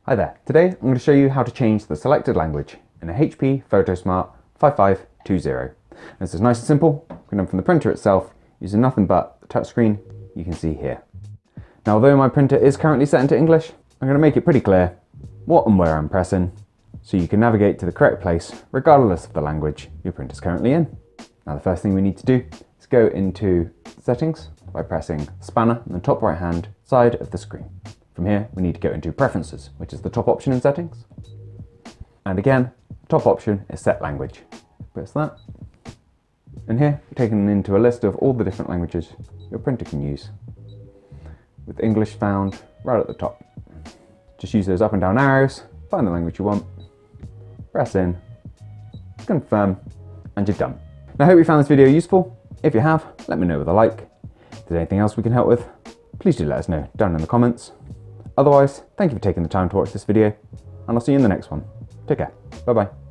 Hi there, today I'm going to show you how to change the selected language in a HP Photosmart 5520. This is nice and simple, done from the printer itself, using nothing but the touchscreen you can see here. Now although my printer is currently set into English, I'm going to make it pretty clear what and where I'm pressing so you can navigate to the correct place regardless of the language your printer is currently in. Now the first thing we need to do is go into settings by pressing the spanner on the top right hand side of the screen. From here, we need to go into Preferences, which is the top option in Settings. And again, the top option is Set Language. Press that. And here, you're taken into a list of all the different languages your printer can use, with English found right at the top. Just use those up and down arrows, find the language you want, press in, confirm, and you're done. Now, I hope you found this video useful. If you have, let me know with a like. If there's anything else we can help with, please do let us know down in the comments. Otherwise, thank you for taking the time to watch this video, and I'll see you in the next one. Take care. Bye bye.